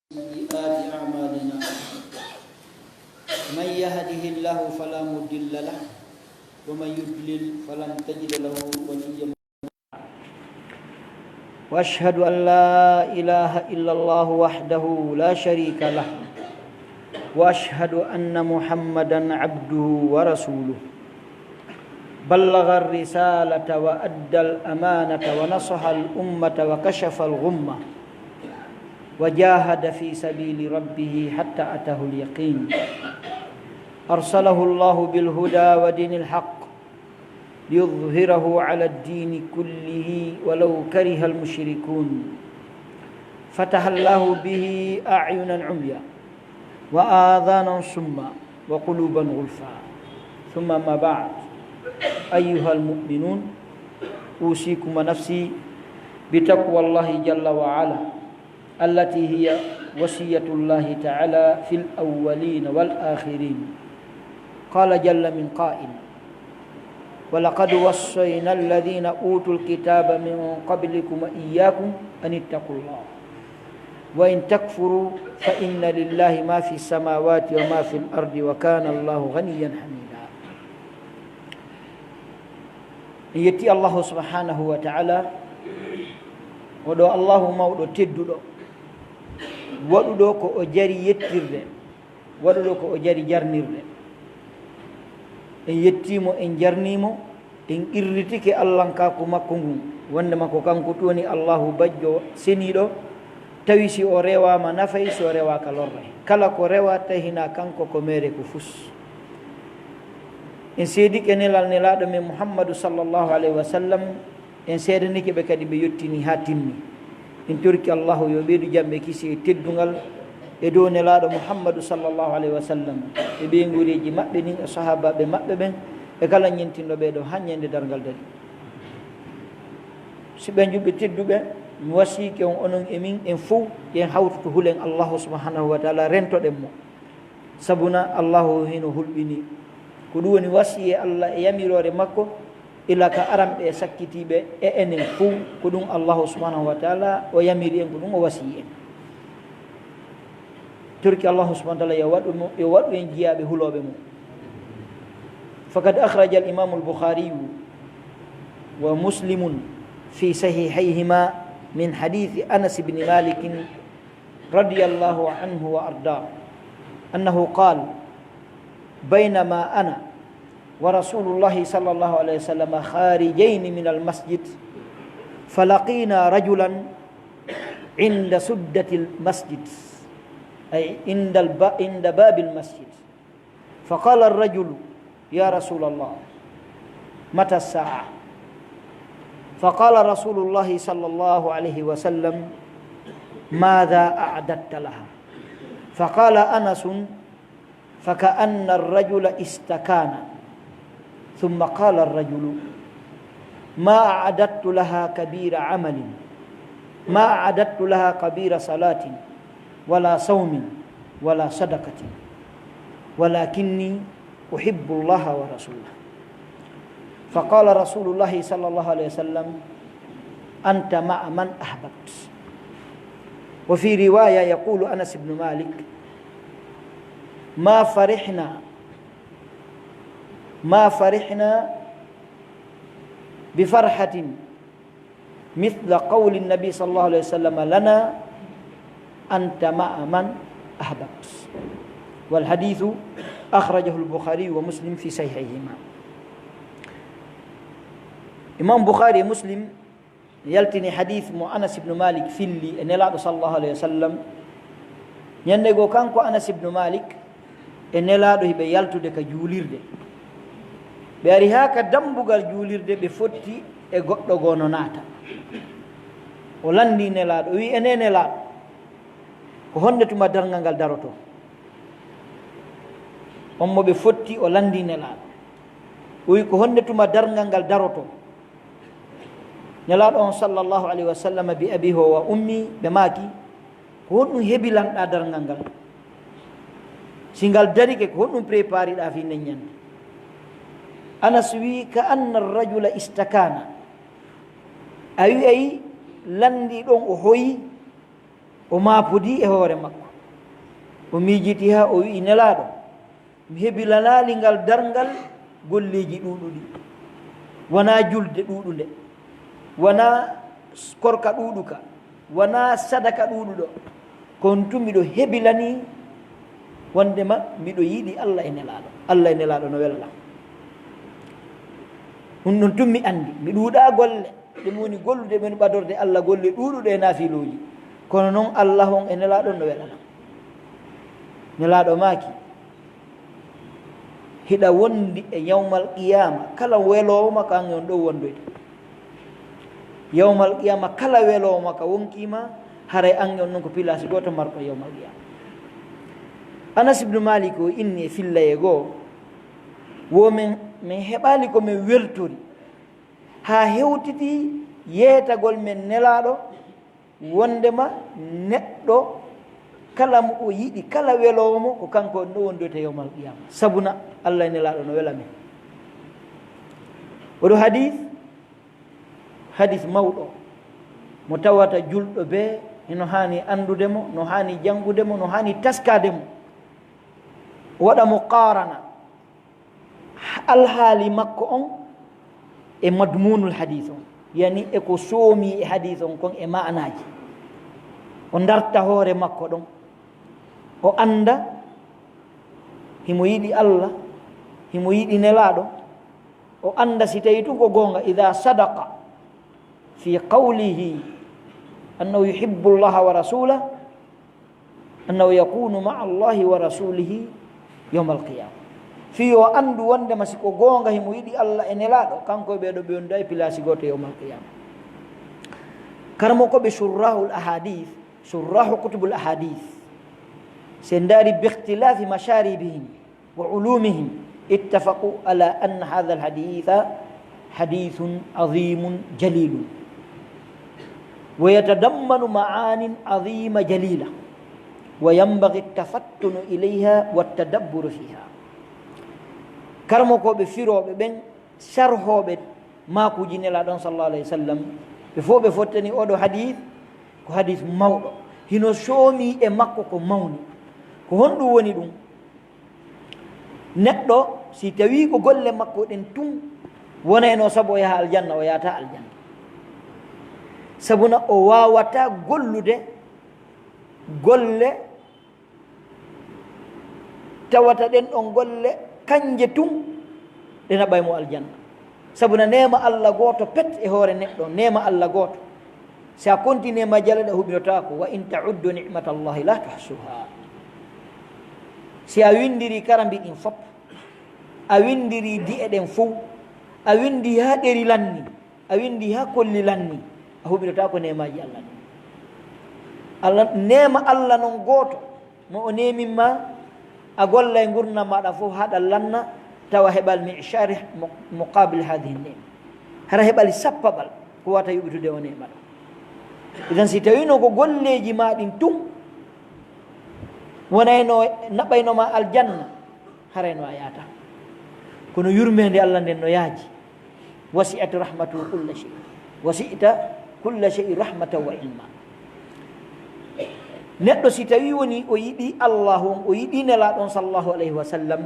سيئات أعمالنا من يهده الله فلا مضل له ومن يضلل فلن تجد له وليا مرشدا وأشهد أن لا إله إلا الله وحده لا شريك له وأشهد أن محمدا عبده ورسوله بلغ الرسالة وأدى الأمانة ونصح الأمة وكشف الغمة وجاهد في سبيل ربه حتى أتاه اليقين أرسله الله بالهدى ودين الحق ليظهره على الدين كله ولو كره المشركون فتح الله به أعينا عميا وآذانا صما وقلوبا غلفا ثم ما بعد أيها المؤمنون أوصيكم ونفسي بتقوى الله جل وعلا التي هي وصية الله تعالى في الأولين والآخرين قال جل من قائل ولقد وصينا الذين أوتوا الكتاب من قبلكم وإياكم أن اتقوا الله وإن تكفروا فإن لله ما في السماوات وما في الأرض وكان الله غنيا حميدا يتي الله سبحانه وتعالى ودو الله مودو تددو waɗuɗo ko o jari yettirde waɗuɗo ko o jari jarnirde en yettimo en jarnimo en irritike allahnkaku makko ngun wondema ko kanko toni allahu bajjo seniɗo tawi si o rewama nafay si o rewaka lorray kala ko rewa tahina kanko ko mere ko fus en seedike nelal nelaɗo men muhammadu sallllahu alayhi wa sallam en seedanike ɓe kadi ɓe yettini ha timmi en torki allahu yo ɓeydu jamɓe kisi e teddungal e dow nelaɗo muhammadu sallllahu alayhi wa sallam e ɓeygureji maɓɓe nin e sahabaɓe maɓɓe ɓen e kala ñentinɗo ɓeɗo hanñende dargal dari si ɓe juɓɓe tedduɓe mi wasike on onon emin en fof yen hawtoto huulen allahu subhanahu wa taala rentoɗen mo sabuna allahu heno hulɓini ko ɗum woni wasiye allah e yamirore makko ila ka aramɓe e sakkitiɓe e enen fof ko ɗum allahu subhanahu wa taala o yamiri en ko ɗum o wasiyi en turki allahu subahana taala yo waɗu en jiyaɓe huloɓe mum fakad akhraja al imamu al-bukhariyu wa muslimun fi sahihayhima min hadithi anas bni malikin radiallahu anhu wa arda annahu qal baynama ana ورسول الله صلى الله عليه وسلم خارجين من المسجد فلقينا رجلا عند سدة المسجد أي عند باب المسجد فقال الرجل يا رسول الله متى الساعة فقال رسول الله صلى الله عليه وسلم ماذا أعددت لها فقال أنس فكأن الرجل استكان ثم قال الرجل ما أعددت لها كبير عمل ما أعددت لها كبير صلاة ولا صوم ولا صدقة ولكني أحب الله ورسوله فقال رسول الله صلى الله عليه وسلم أنت مع من أحببت وفي رواية يقول أنس بن مالك ما فرحنا بفرحة مثل قول النبي صلى الله عليه وسلم لنا أنت مع من أحببت والحديث أخرجه البخاري ومسلم في صحيحهما إمام بخاري مسلم يلتني حديث أنس بن مالك في اللي أن الله صلى الله عليه وسلم ينغو كانكو أنس بن مالك أن الله هبه يلتو دك جوليرده ɓe ari ha ka dambugal juulirde ɓe fotti e goɗɗo gono naata o landi nelaɗo o wi ene nelaɗo ko honde tuma dargal ngal daroto on mo ɓe fotti o landi nelaɗo o wi ko honde tuma dargal ngal daroto nelaɗo on sallllahu alayhi wa sallam bi abi ho wa ummi ɓe maaki ko honɗum heɓilanɗa dargal ngal si ngal darike ko honɗum prépariɗa fi neññande anas wi ka anna arrajula istakana ayi landi ɗon o hoyi o maapodi e hoore makko o miijiti ha o wi'i nelaaɗo mi hebilanaali ngal darngal golleeji ɗuuɗuɗi wonaa julde ɗuuɗunde wonaa korka ɗuuɗuka wonaa sadaka ɗuuɗuɗo kono tun miɗo hebilanii wondema miɗo yiɗi allah e nelaaɗo no wellam ɗum ɗon tun mi anndi mi ɗuuɗaa golle ɗum woni gollude men ɓadorde allah golle ɗuuɗuɗe e naafiluuji kono noon allah on e nelaaɗon no welana nelaaɗo maaki hiɗa wondi e yawmal qiyama kala weloowo maka an on ɗo wondoyde yawmal qiyama kala weloowo maka wonkima haray an on noon ko pilasi goto marɗo yawmal qiyama. Anas ibnu Malik o inni e fillaye goo wo min heɓali komin weltori ha hewtiti yeetagol men nelaaɗo wondema neɗɗo kala mo o yiɗi kala weloowo mo ko kanko on ɗo wondoyte yawmal qiyama sabuna allah e nelaaɗo no wela men. oɗo hadis mawɗo mo tawata julɗo be eno hani andudemo no hani jangudemo no hani taskademo waɗa mo qarana alhaali makko on e madmunul hadis on yani e ko soomi e hadis on kon e ma'anaji o darta hoore makko ɗon o anda himo yiɗi allah himo yiɗi nelaaɗo o anda si tawi tun ko goonga ida sadaqa fi qawlihi annahu yuhibbu llaha wa rasulah annahu yakunu maa allahi wa rasulihi yawma alqiyama fi o andu wondema siko goonga himo yiɗi allah e nelaaɗo kanko ɓeeɗo ɓe wonda e pilasi goto yawma alqiyama. karmo koɓe surrahul ahadith surrahu kutubul ahadith se ndaari biikhtilafi masharibihim wa ulumihim ittafaqu ala anna hadha alhaditha hadithun azimun jalilun wa yatadammanu ma'anin azima jalila wa yanbaghi tafattunu ilayha wattadabburu fiha. karmo koɓe firoɓe ɓen sarhoɓe makuji nelaɗon sallallahu alayhi wa sallam ɓe fof ɓe fottani oɗo hadith ko hadith mawɗo hino soomi e makko ko mawni ko honɗum woni ɗum neɗɗo si tawi ko golle makko ɗen tun wonayno sabu o yaha aljanna o yahata aljanna sabuna o wawata gollude golle tawata ɗen ɗon golle kanje tun ɗe naɓaymo aljanna sabuna nema allah goto pet e hoore neɗɗo nema allah goto sa continue ma jalaɗa huɓinotako wa in tauddu nicmatallahi la tuhsuha. si a windiri kara mbiɗin fop a windiri di'e ɗen fof a windi ha ɗeri lanni a windi ha kolli lanni a huɓinotako nemaji allah ɗi allah nema allah noon goto mo o neminma a golla e gurdam maɗa fof haɗa lanna tawa heɓal michari muqabil hadihi nema hara heɓali sappaɓal ko wata yuɓitude o nemaɗa. idan si tawino ko golleji maɗin tun wonayno naɓaynoma aljanna harayno a yata kono yurmede allah nden no yaaji wasi'at rahmatu kulla shay wasi'ta kulla shay rahmatan wa ilma. neɗɗo si tawi woni o yiɗi allah on o yiɗi nelaɗon sallllahu alayhi wa sallam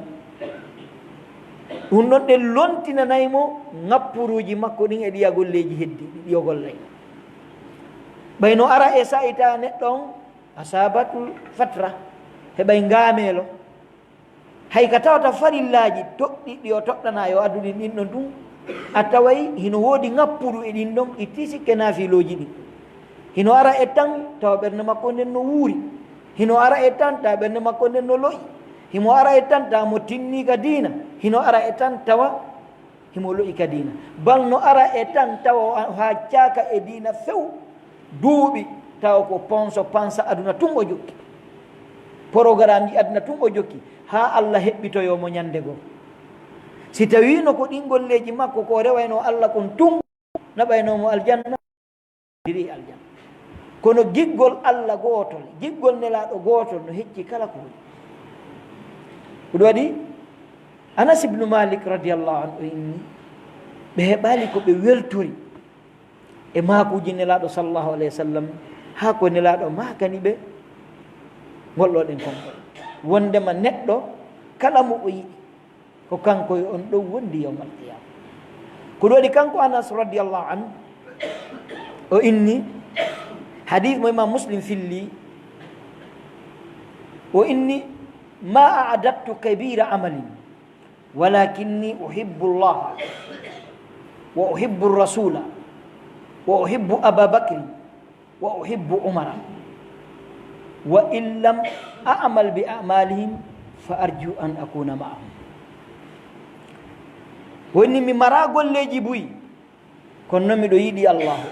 ɗum ɗon ɗen lontinanaymo ngappuruji makko ɗin e ɗiya golleji heddi ɗiyo gollay ɓayno ara e sayita neɗɗo on asabatul fatra heɓay ngaamelo hay ka tawata farillaji toɗɗiɗɗi o toɗɗana yo adduɗin ɗin ɗon tun a taway hino woodi ngappuru e ɗin ɗon itti sikke naafiloji ɗin hino ara e tan tawa ɓernde makko nden no wuuri hino ara e tan tawa ɓernde makko nden no loƴi himo ara e tan tawa mo tinni ka diina hino ara e tan tawa himo loƴi ka diina bal no ara e tan tawa ha caaka e diina few duuɓi tawa ko ponso pansa aduna tun o jokki programme ji aduna tun o jokki ha allah heɓɓitoyomo ñande goo si tawino ko ɗin golleji makko ko rewayno allah kon tun naɓaynomo aljanna diri aljanna kono giggol allah gotol giggol nelaɗo gotol no hecci kala ko woni. ɗum waɗi anas ibnu malik radiallahu anhu inni ɓe heɓali ko ɓe weltori e makuji nelaɗo sallllahu alayhi wa sallam ha ko nelaɗo magani ɓe golloɗen konngol wondema neɗɗo kala mo o yiɗi ko kanko on ɗo wondi yawmal qiyama ko ɗo waɗi kanko Anas radiallahu an o inni hadith mo imam Muslim filli o inni ma a'adattu kabira amalin walakinni uhibbu Allah wa uhibbu rasula wa uhibbu Aba Bakr wa uhibbu Umara wa in lam a'mal bi a'malihim fa arju an akuna ma'ahum woni mi mara golleji buyi kono noon miɗo yiɗi Allahu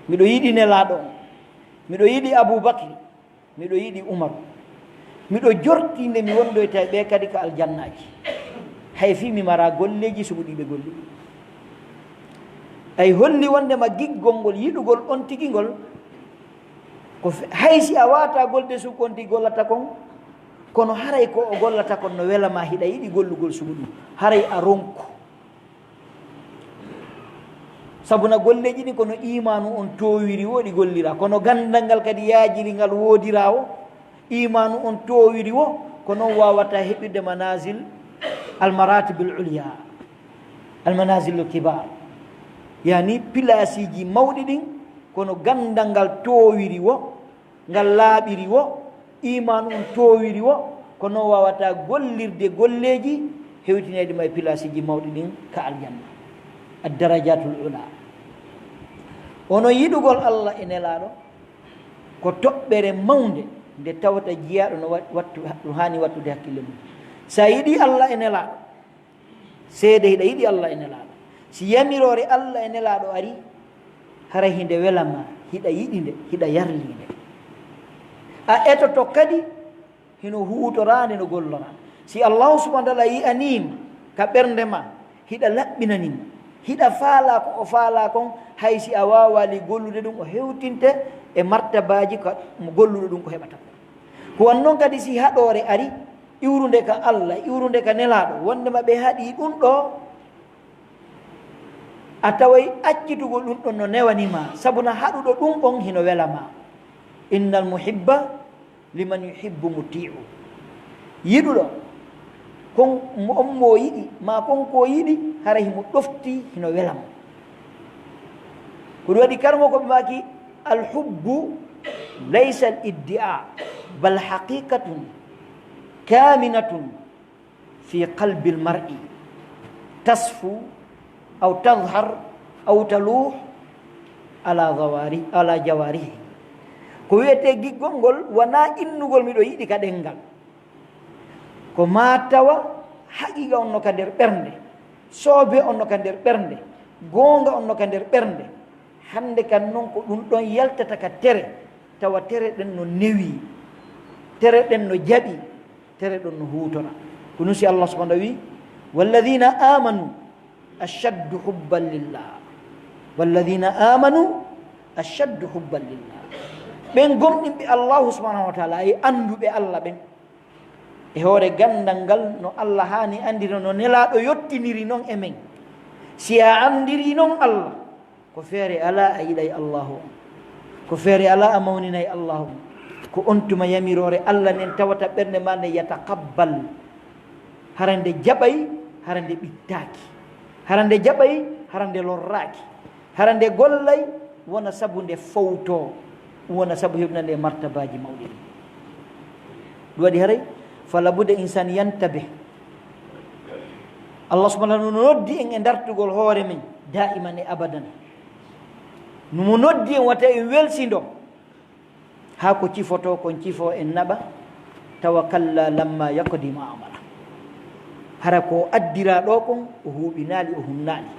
miɗo yiɗi nelaɗo on miɗo yiɗi Abou Bakri miɗo yiɗi Umaru miɗo jorti nde mi wondoyta ɓe kadi ko aljannaji hay fi mi mara golleji suɓuɗiɓe golli ay holli wondema giggol ngol yiɗugol on tigi ngol ko haysi a wata golde suko on tigi gollata kon kono haray ko o gollata kon no welama hiɗa yiɗi gollugol suɓuɗum haray a ronku sabuna golleji ɗi kono imanu on towiri wo ɗi gollira kono gandal ngal kadi yaajiri ngal woodira o imanu on towiri wo ko noon wawata heɓirde manazil almaratib l ulia almanazil l kibar yani pilasiji mawɗi ɗin kono gandal ngal towiri wo ngal laaɓiri wo imanu on towiri wo ko noon wawata gollirde golleji hewtineɗi ma e pilasiji mawɗi ɗin ka aljanna addarajatul ula ono yiɗugol Allah e nelaɗo ko toɓɓere mawde nde tawata jiyaɗo no wattu ɗum hani wattude hakkille mum sa yiɗi Allah e nelaɗo seede hiɗa yiɗi Allah e nelaɗo si yamirore Allah e nelaɗo ari haray hinde welama hiɗa yiɗi nde hiɗa yarlinde a etoto kadi hino huutorande no gollora si allahu subahana taala yi anima ka ɓernde ma hiɗa laɓɓinanima hiɗa faala ko o faala kon hay si a wawali gollude ɗum o hewtinte e martabaji ko mo golluɗo ɗum ko heɓata ko wan noon kadi si haɗore ari iwrude ka Allah iwrude ka nelaɗo wondema ɓe haɗi ɗum ɗo a taway accitugol ɗum ɗon no newanima sabuna haɗuɗo ɗum on hino welama innal muhibba liman yuhibbu mutiu yiɗuɗo kon on mo yiɗi ma konko yiɗi hara himo ɗofti hino welamo ko ɗum waɗi karmo koɓe maki alhubbu laysa al iddia bal haqiqatun kaminatun fi qalbi lmar'i tasfu aw tadhar aw taluh ala jawarihi ko wiyete giggol ngol wona innugol miɗo yiɗi ka ɗengal ko ma tawa haqiqa on no ka nder ɓernde soobe on no ka nder ɓernde goonga on no ka nder ɓernde hande kan noon ko ɗum ɗon yaltata ka tere tawa tere ɗen no newi tere ɗen no jaɓi tere ɗon no huutora ko nusi Allah subahana wi walladina amanu ashaddu hubban lillah walladina amanu ashaddu hubban lillah ɓen gomɗinɓe allahu subahanahu wa taala e anduɓe Allah ɓen e hoore gandal ngal no Allah hani andiri no nelaɗo yottiniri noon e men si a andiri noon Allah ko feere ala a yiɗay allahu on ko feere ala a mawninayi allahu on ko on tuma yamirore Allah nen tawata ɓernde ma nde yatakabbal harande jaɓay harande ɓittaki harande jaɓay harande lorraki harande gollay wona sabu nde fawto wona sabu heɓnande martabaji mawɗi ɗum waɗi haray fala budde insan yantabe Allah subahana no noddi en e dartugol hoore men daiman e abadan nomo noddi en wata en welsido ha ko cifoto kon cifo en naɓa tawa kalla lamma yakdi ma amara hara ko addira ɗo kon o huuɓinali o hunnali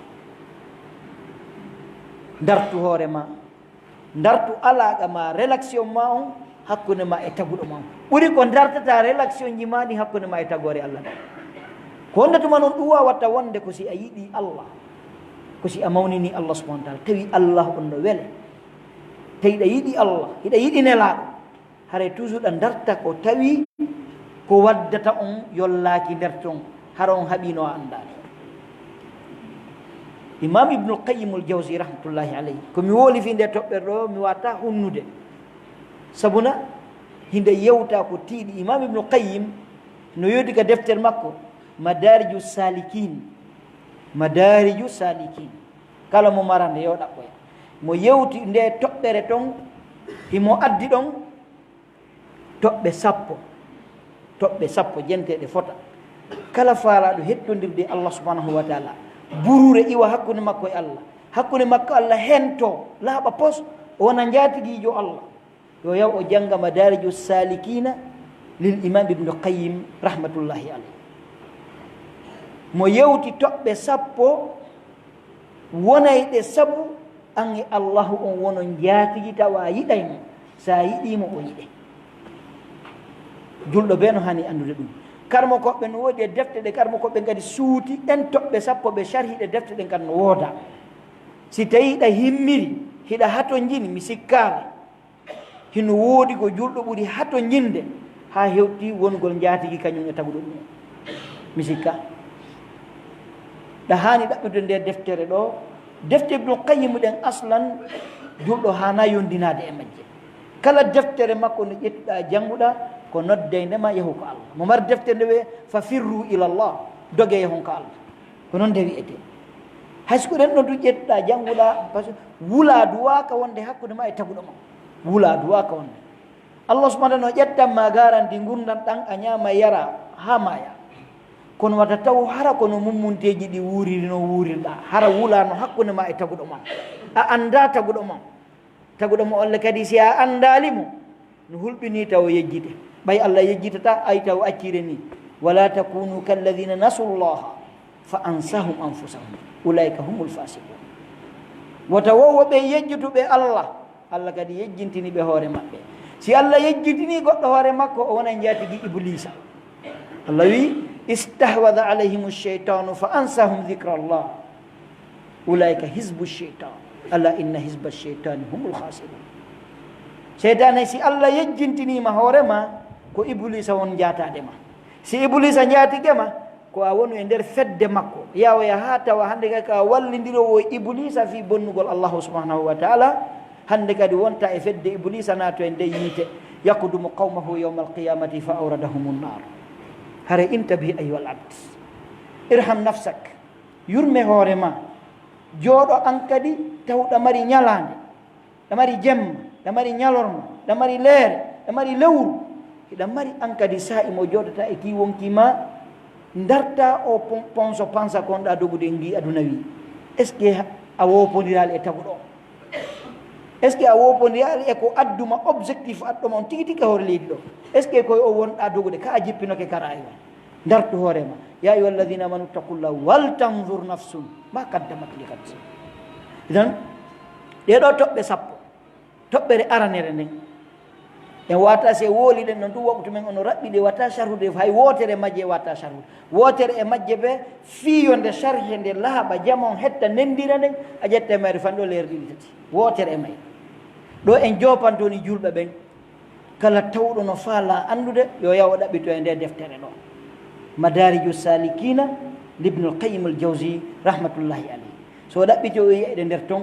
dartu hoore ma dartu alaqa ma relaxion ma on hakkude ma e taguɗo ma ɓuri ko dartata relaxion ji ma ɗi hakkude ma e tagore Allah ɗa ko wondetuma noon ɗum wawatta wonde ko si a yiɗi Allah ko si a mawnini Allah subahana taala tawi Allah on no weele tawi ɗa yiɗi Allah hiɗa yiɗi nelaɗo haray toujours ɗa darta ko tawi ko waddata on yollaki nder ton hara on haɓino a andani imam ibnul qayyim al jawzi rahmatullahi alayhi ko mi woli fi nde toɓɓere ɗo mi wata hunnude sabuna hinde yewta ko tiiɗi imam ibnul qayyim no yodi ka deftere makko madariju salikin kala mo marande yo ɗaɓɓoya mo yewti nde toɓɓere ton himo addi ɗon toɓɓe sappo jenteɗe fota kala faalaɗo hettodirde Allah subhanahu wa taala burure iwa hakkude makko e Allah hakkude makko Allah hento laaɓa pos wona jaatigiijo Allah yo yaw o janga madariju salikina lil imam ibnu qayyim rahmatullahi alayh mo yewti toɓɓe sappo wonayɗe sabu an e allahu on wono jaatigi tawa yiɗaymo sa yiɗimo o yiɗe julɗo ɓe no hani andude ɗum karmo koɓɓe no woodi e defte ɗe karmo koɓɓe kadi suuti ɗen toɓɓe sappo ɓe sharhiɗe defte ɗen kadi no wooda si tawi ɗa himmiri hiɗa hato jini mi sikkale hino woodi ko julɗo ɓuri hato jinde ha hewti wongol jaatigi kañum e taguɗo ɗum mi sikka ɗa hani ɗaɓɓude nde deftere ɗo defte ibnu qayyim ɗen aslan julɗo hana yondinade e majje kala deftere makko no ƴettuɗa jannguɗa ko noddeydema yahu ko Allah mo mar deftere nde wi fa firru ila llah doge yahon ko Allah ko noon nde wiyete hayso ko ɗen ɗon du ƴettuɗa jannguɗa par ce que wula duwaka wonde hakkude ma e taguɗo ma wula duwaka wonde Allah subahana no ƴettanma garanti gurdam ɗan a ñama yara ha maya kono wata taw hara kono mummunteji ɗi wuuriri no wuurirɗa hara wulano hakkude ma e taguɗo ma a anda taguɗo ma olle kadi si a andalimo no hulɓini taw yejjite ɓay Allah yejjitata ay taw accire ni wala takunu kalladina nasu llaha fa ansahum anfusahum ulaika humul fasiqun wata wowoɓe yejjutuɓe Allah kadi yejjintini ɓe hoore maɓɓe si Allah yejjitini goɗɗo hoore makko o wona jatigi iblisa Allah wi istahwada alayhim lcheitanu fa ansahum dicra llah ulaika hisbu lcheitan ala inna hisba lcheitani humul khasirun cheytane si Allah yejjintinima hoorema ko iblisa won jatadema si iblisa jatigema ko a wonu e nder fedde makko yawoya ha tawa hande kadi ka wallidirowo iblisa fi bonnugol allahu subhanahu wa taala hande kadi wonta e fedde iblisa nato e nde yiite yakdumu qawmahu yawma alqiyamati fa awradahum nnar hare intabi ayuha al abd irham nafsak yurme hoorema jooɗo an kadi taw ɗa mari ñalande ɗa mari jemma ɗa mari ñalorma ɗa mari leere ɗa mari lewru hiɗa mari an kadi saa'i mo jooɗata e kiwonkima darta o ponso pansa konɗa dogude en gi aduna wi est ce que a wopodirali e taguɗo est ce que a wopodirali e ko adduma objectif aɗɗoma on tigi tigi hoore leydi ɗo est ce que koye o wonɗa dogude ka a jippinoke kara e dartu hoorema ya ayuha alladina amanu taqullah wal tanzur nafsum ma qaddamat li gad idan ɗeɗo toɓɓe sappo toɓɓere aranere nden en wata se wooli ɗen noon ɗum woɓɓutu men ono raɓɓiɗe watta charhude hay wotere majje watta charhude wotere e majje ɓe fiyo nde charge nde laaɓa jamon hetta nendira nden a ƴetta mayre fan ɗo leer ɗiɗi tati wotere e mayre ɗo en jopantoni julɓe ɓen kala tawɗo no faala andude yo yaw ɗaɓɓito e nde deftere ɗo madariju salikina libnul qayyim al jawzi rahmatullahi alayhi so ɗaɓɓiti o yiya eɗe nder ton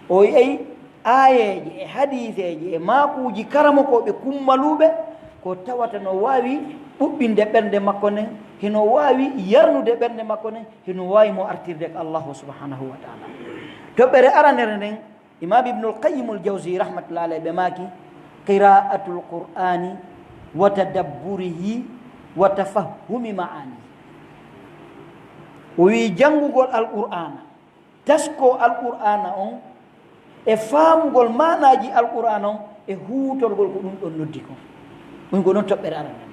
o yiyay ayeji e hadiseji e makuji karamokoɓe kummaluɓe ko tawata no wawi ɓuɓɓinde ɓernde makko nden hino wawi yarnude ɓernde makko nden hino wawi mo artirde ko allahu subhanahu wa taala toɓɓere aranere nden imam ibnul qayyim al jawzi rahmatullahi alayhi ɓe maki qira'atul qur'ani wa tadabburihi wa tafahumi ma'ani o wi janngugol alqur'ana tasko alqur'ana on e faamugol manaji alqur'ana on e huutorgol ko ɗum ɗon noddi ko ɗum ko noon toɓɓere arande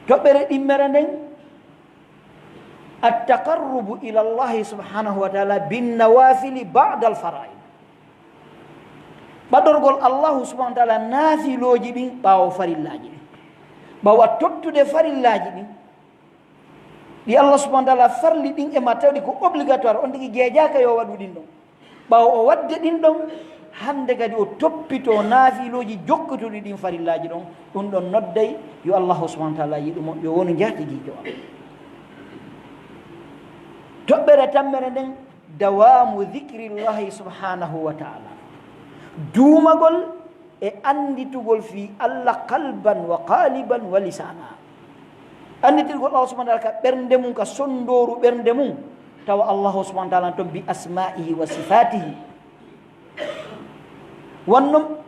toɓɓere ɗimmere nden attaqarrubu ila llahi subhanahu wa taala binnawafili bada alfaraid ɓaɗorgol allahu subahana wa taala naafiloji ɗin ɓaawo farillaji ɗin ɓawa tottude farillaji ɗin ɗi allah subahana wa taala farli ɗin e ma tawɗi ko obligatoire on tigi jeejaka yo waɗu ɗin ɗon ɓawo o wadde ɗin ɗon hande kadi o toppito naafiloji jokkotuɗi ɗin farillaji ɗon ɗum ɗon nodday yo allahu subahana wa taala yiɗumo yo wonu jatigijo am toɓɓere tammere nden dawamu dhikrillahi subhanahu wa ta'ala duumagol e anditugol fi Allah qalban wa qaliban wa lisana anditirgol Allah subhanahu wa ta'ala ka ɓernde mum ka sondoru ɓernde mum tawa Allah subhanahu wa ta'ala to bi asma'ihi wa sifatihi wonnom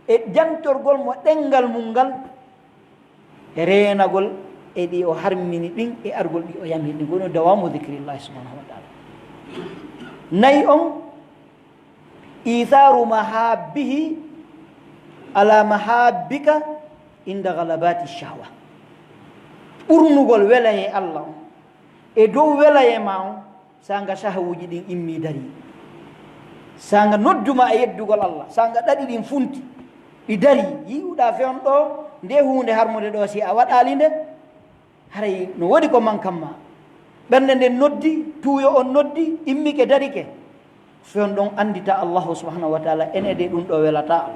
e jantorgol mo ɗengal mum ngal e renagol e ɗi o harmini ɗin e argol ɗi o yamiri ɗin gono dawamu dhikrillahi subhanahu wa ta'ala nayi on itharu mahabbihi ala mahabbika inda galabati shahwa ɓurnugol welaye Allah on e dow welaye ma on sanga sahawuji ɗin immi dari sanga nodduma e yeddugol Allah sanga ɗaɗi ɗin funti ɗi dari yiwɗa fewn ɗo nde hunde harmude ɗo si a waɗali nde haray no woodi ko mankamma ɓernde nden noddi tuuyo on noddi immike darike fewn ɗon andita allahu subhanahu wa taala ene de ɗum ɗo welata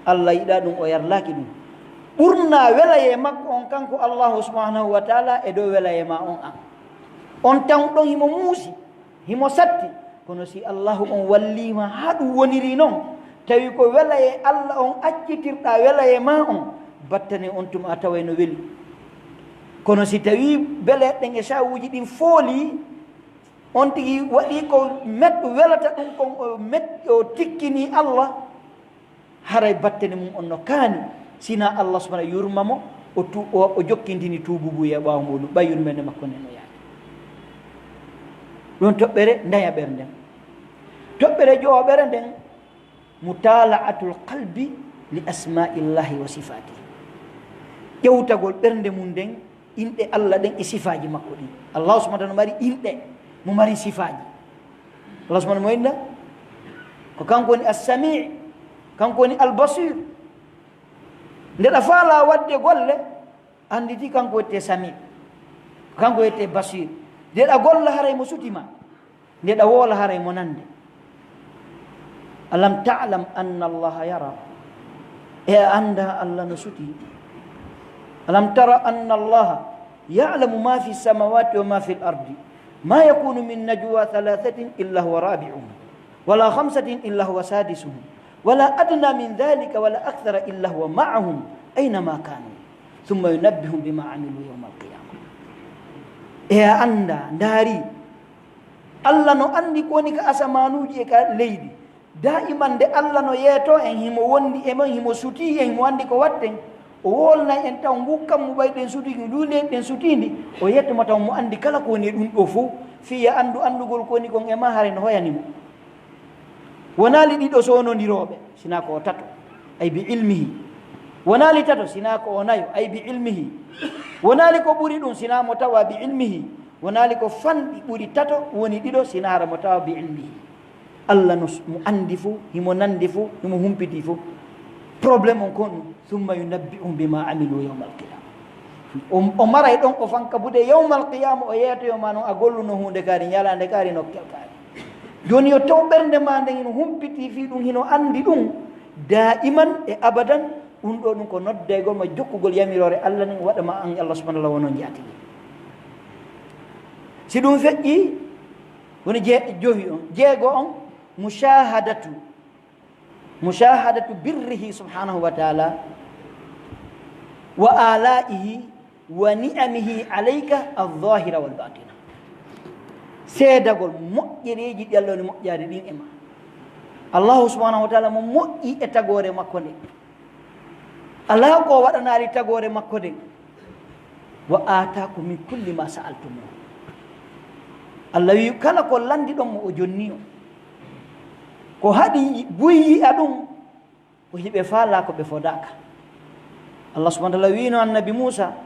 Allah yiɗa ɗum o yarlaki ɗum ɓurna welaye makko on kanko allahu subhanahu wa taala e dow welaye ma on an on tan ɗon himo muusi himo satti kono si allahu on wallima ha ɗum woniri noon tawi ko welaye Allah on accitirɗa welaye ma on battane on tuma a taway no weli kono si tawi beleɗɗen e sawuji ɗin fooli on tigi waɗi ko meɗɗo welata ɗum kon meɗɗo tikkini Allah haray battane mum on no kaani sina Allah subhanahu yurmamo o jokkintini tuububu e ɓaawo muɗum ɓayyol men makko nden no yaade ɗon toɓɓere daya ɓernden toɓɓere jooɓere nden mutala'atul qalbi li asma'illahi wa sifatihi ƴewtagol ɓernde mum nden inɗe Allah ɗen e sifaji makko ɗi Allah subhanahu wa ta'ala mari inɗe mo mari sifaji Allah subhanahu mo inda ko kanko woni as-sami' kanko woni al-basir ndeɗa faala wadde golle anditi kanko wette sami kanko wette basir ndeɗa golla haray mo sutima ndeɗa woola haray mo nande alam ta'lam anna allaha yara e anda Allah no suti alam tara anna allaha ya'lamu ma fi samawati wa ma fi al-ardi ma yakunu min najwa thalathatin illa huwa rabi'uhum wala khamsatin illa huwa sadisuhum wala adna min dhalika wala akthara illa huwa ma'ahum aynama kanu thumma yunabbihum bima 'amilu yawm al-qiyamah e anda ndari Allah no andi ko ni ka asamanuji e ka leydi daiman de Allah no yeeto en himo wondi e mon himo suti en mo andi ko watten o wolna en taw ngukkam mo ɓay ɗen sutiki ndulen ɗen sutindi o yettoma taw mo andi kala ko woni ɗum ɗo fof fiya andugol ko woni kon e ma hare no hoyanimo wonali ɗiɗo sownodiroɓe sina ko o tato ay bi ilmihi wonali tato sina ko o nayo ay bi ilmihi wonali ko ɓuri ɗum sina mo tawa bi ilmihi wonali ko fanɗi ɓuri tato woni ɗiɗo sina hara mo tawa bi ilmihi Allah no mo andi fo himo nandi fo himo humpiti fo probléme on kon ɗum summa yunabbi'um bima amilu yawma alqiyama o maray ɗon o fankabude yawma alqiyama o yeetoyoma noon a golluno hunde kaari ñalande kaari nokkel kaari joni yo taw ɓernde ma nde hino humpiti fi ɗum hino andi ɗum daiman e abadan ɗum ɗo ɗum ko noddegol ma jokkugol yamirore Allah nin waɗama an Allah subhanahu wa ta'ala wono jaatigi si ɗum feƴƴi woni joyi on jeego on mushahadatu birrihi subhanahu wa ta'ala wa ala'ihi wa ni'amihi alayka adh-dhahira wal batina seedagol moƴƴereji ɗi Allah woni moƴƴade ɗin e ma Allah subhanahu wa ta'ala mo moƴƴi e tagore makko nde ala ko waɗanali tagore makko nde wa atakum min kulli ma sa'altum Allah wi kala ko landi ɗon mo o jonni o ko haɗi buyi a ɗum ko hiɓe faala ko ɓe fodaka Allah subhanahu wa ta'ala wino annabi Musa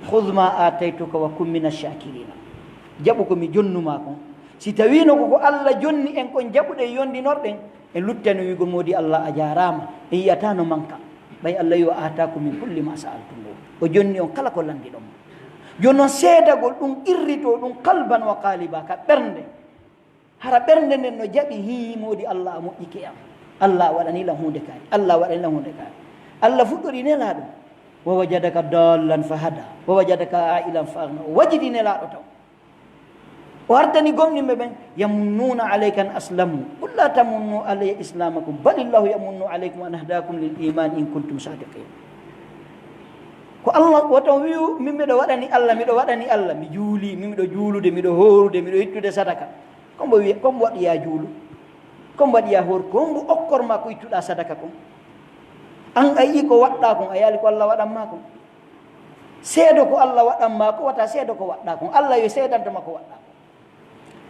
khudh ma ataytuka wa kun min ash-shakirina jaɓu komi jonnuma kon si tawino koko Allah jonni en kon jaɓuɗe yondinorɗen en luttano wigol modi Allah a jarama e yiyata no manka ɓay Allah yo atakum min kulli ma sa'altum o jonni on kala ko landi ɗon joni noon seedagol ɗum irrito ɗum kalban wa qaliba ka ɓernde hara ɓernde nden no jaɓi himodi Allah a moƴƴike am Allah waɗanilam hunde kaari Allah waɗanilam hunde kaari Allah fuɗɗori nelaɗo wa wajadaka dallan fa hada wa wajadaka ailan fa agna o wajidi nelaɗo taw وارتني قوم نمبن يمنون عليك أن أسلموا قل لا تمنوا علي إسلامكم بل الله يمن عليكم أن أهداكم للإيمان إن كنتم صادقين ko Allah woto wiu mimmiɗo waɗani Allah mi juuli mimiɗo juulude miɗo horude miɗo ittude sadaka kombo wiya kombo waɗi ya juulu kombo waɗi ya horu kombo okkorma ko ittuɗa sadaka kon an a yii ko waɗɗa kon a yaali ko Allah waɗanma kon seedo ko Allah waɗanma ko wata seedo ko waɗɗa kon Allah yo seedantama ko waɗɗa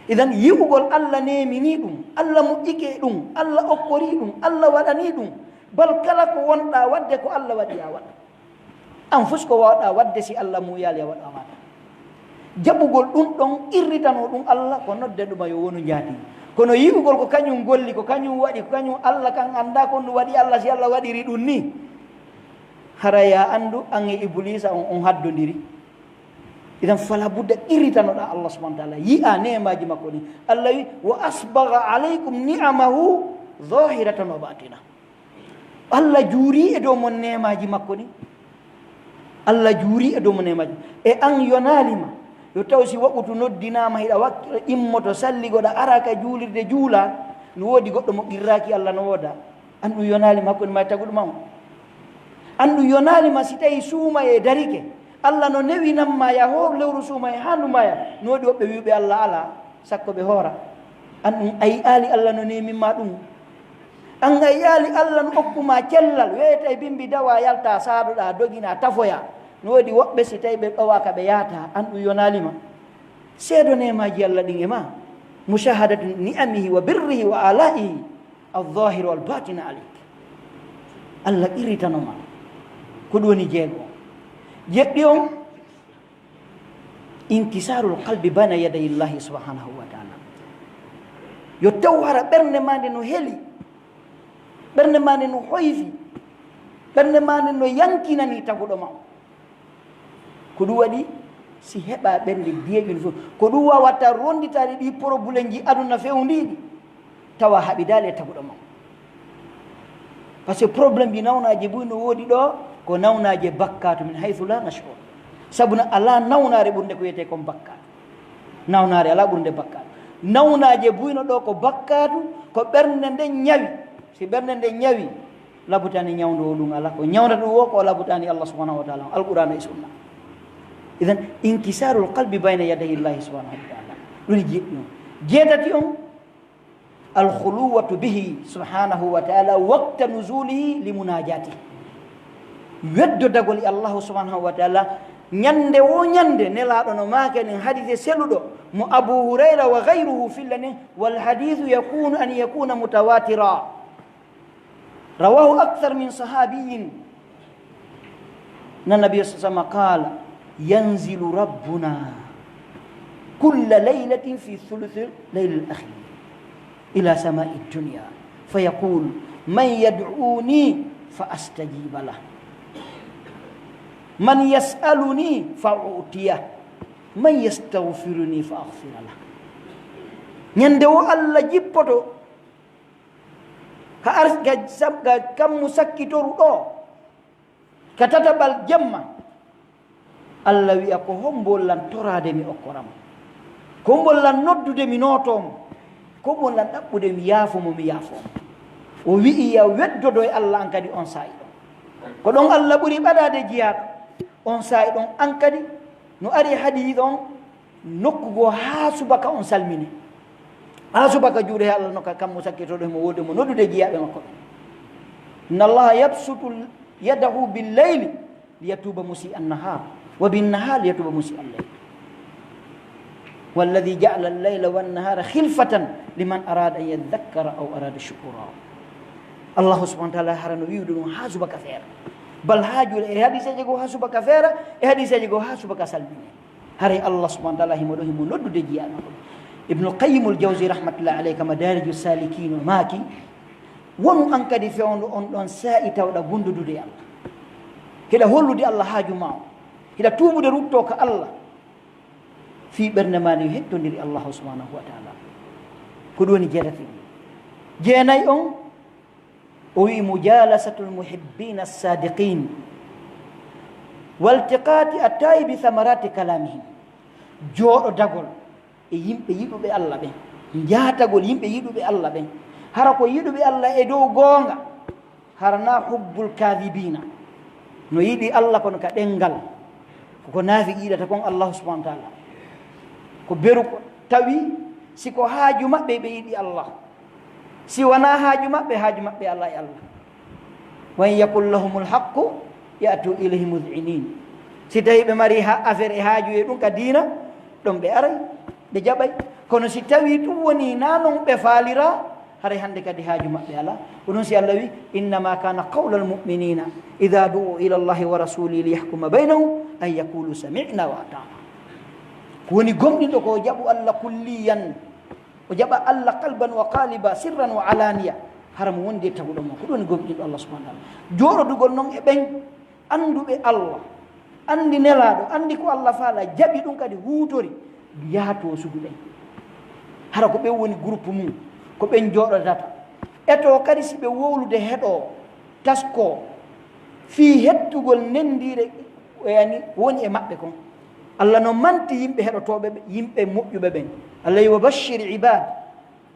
idan yi'ugol Allah nemini ɗum Allah moƴƴike ɗum Allah okkori ɗum Allah waɗani ɗum bal kala ko wonɗa wadde ko Allah waɗi ya waɗa an fus ko wawɗa wadde si Allah muyali ya waɗa maɗa jaɓugol ɗum ɗon irritano ɗum Allah ko nodde ɗuma yo wonu jaati kono yi'ugol ko kañum golli ko kañum waɗi ko kañum Allah kan anda kon ɗum waɗi Allah si Allah waɗiri ɗum ni hara ya andu an e iblisa on haddodiri idan fala budda irritanoɗa Allah subhanahu wa taala yi'a nemaji makko ni Allah wi wa asbaga alaykum ni'amahu zahiratan wa batina Allah juuri e dow mon nemaji makko ni Allah juuri e dow mo nemaji e an yonalima yo taw si waɓutu noddinama hiɗa wakkilo immoto salligoɗa araka juulirde juula no woodi goɗɗo mo qirraki Allah no wooda an ɗum yonalima hakkude ma tagu ɗumama an ɗum yonalima si tawi suuma e darike Allah no newinanma ya hoor lewru suuma e handumaya no woodi woɓɓe wiɓe Allah ala sakko ɓe hoora an ɗum a yi'ali Allah no neminma ɗum an a yi'ali Allah no hokkuma cellal weyta e bimbi dawa yalta saadoɗa dogina tafoya no woodi woɓɓe si tawi ɓe ɗowaka ɓe yahata an ɗum yonalima seedo nemaji Allah ɗin e ma mushahadatu ni'amihi wa birrihi wa alaihi alzahiru walbatina aleyk Allah irritanoma ko ɗum woni jeego jeɗɗi on inkisarul qalbi bana yaday llahi subhanahu wa taala yo taw hara ɓernde ma nde no heeli ɓernde ma nde no hoyfi ɓernde ma nde no yankinani taguɗo ma ko ɗum waɗi si heɓa ɓernde biyeƴol fof ko ɗum wawata ronditade ɗi probléme ji aduna fewndiɗi tawa haɓidali e taguɗo ma par ce que probléme ji nawnaji boy no woodi ɗo ko nawnaji bakkatu min haythu la nashur sabuna ala nawnare ɓurde ko wiyete kon bakkatu nawnare ala ɓurde bakkatu nawnaje buyno ɗo ko bakkatu ko ɓernde nden ñawi si ɓernde nde ñawi labutani ñawdo o ɗum ala ko ñawda ɗum wo ko labutani Allah subhanahu wa taala alqur'ana e sunna idan inkisarul qalbi bayna yadayi llahi subhanahu wa taala ɗum jeeɗɗi on jeetati on alkhuluwatu bihi subhanahu wa taala waqta nuzulihi li munajatihi weddodagol e allahu subhanahu wa taala ñande wo ñande nelaɗo no maake nen hadise seluɗo mo abu hurayra wa gayruhu filla nen walhadithu yakunu an yakuna mutawatira rawahu akthar min sahabiyin na nabiy sa sallam qala yanzilu rabbuna kulla laylatin fi thuluthi layl al-akhir ila sama'i dunya fayaqul man yad'uni fa astajiba lah man yas'aluni fa u'tiyah man yastaghfiruni fa aghfira lah ñande wo Allah jippoto ka sabga kammu sakkitoru ɗo ka tatabal jemma Allah wi'a ko hombollan torade mi okkorama ko hombollan noddude mi notomo ko hombollan ɗaɓɓude mi yaafomo mi yaafomo o wi'i ya weddodo e Allah an kadi on saa'i ɗon ko ɗon Allah ɓuri ɓaɗade jiyaɗo on saa'i ɗon an kadi no ari hadith on nokkugo ha subaka on salmini ha subaka juuɗe Allah nokka kammo sakkitoɗo mo wodi mo noddude jiyaɓe makko ɗon inna allaha yabsutu yadahu billeyli liyatuba musi annahar wa binnahar liyatuba musi alleyl والذي جعل الليل والنهار خلفة لمن أراد أن يذكر أو أراد شكورا الله سبحانه وتعالى هرنو يودو حاسب كثير بل هاجو هذه سجوا حاسب كثير هذه سجوا حاسب كسلمين هري الله سبحانه وتعالى هم نود دجيان ابن القيم الجوزي رحمة الله عليه كما دارج السالكين ماكي wonu an kadi fewndo on ɗon saa'i tawɗa gundudude Allah hiɗa hollude Allah haaju ma o hiɗa tuubude rutto ka Allah fi ɓernde ma ni hettodiri allahu subhanahu wa taala ko ɗum woni jeetati jeenayi on o wi mujalasatu lmuhibbina assadiqin waltiqati attayibi thamarati kalamihim jooɗo dagol e yimɓe yiɗuɓe Allah ɓen, jaatagol yimɓe yiɗuɓe Allah ɓen. hara ko yiɗuɓe Allah e dow goonga, harana hubbul kadibina, no yiɗi Allah kono ka ɗengal koko naafi yiɗata kon Allah subhanahu wa taala ko beru ko tawi siko haaju maɓɓe ɓe yiɗi Allah, si wona haaju maɓɓe Allah e Allah. wa in yakul lahumul haqqu yatu ilayhi mud'inin, si tawi ɓe mari affaire e haaju e ɗum ka diina ɗon ɓe aray ɓe jaɓay. kono si tawi ɗum woni na noon ɓe faalira, haray hande kadi haaju maɓɓe ala. ko ɗum si Allah wi innama kana qawla almuminina ida du'u ila allahi wa rasuli liyahkuma baynahum an yaqulu sami'na wa ata'na. ko woni gomɗinɗo ko jaɓu Allah kulliyan, o jaɓa Allah qalban wa qaliba, sirran wa alaniya, hara mo wondi e tawɗo mo. ko ɗum woni gomɗinɗo Allah subhanahu wa taala. joɗodugol noon e ɓen anduɓe Allah, andi nelaɗo, andi ko Allah faala, jaɓi ɗum kadi huutori yaato sugu ɓen. hara ko ɓen woni groupe mum, ko ɓen joɗodata eto kadi si ɓe wowlude heɗo tasko fi hettugol nendire yani woni e maɓɓe kon. Allah no manti yimɓe heɗotoɓe ɓe, yimɓe moƴƴuɓe ɓen. Allah wi wa bashir ibad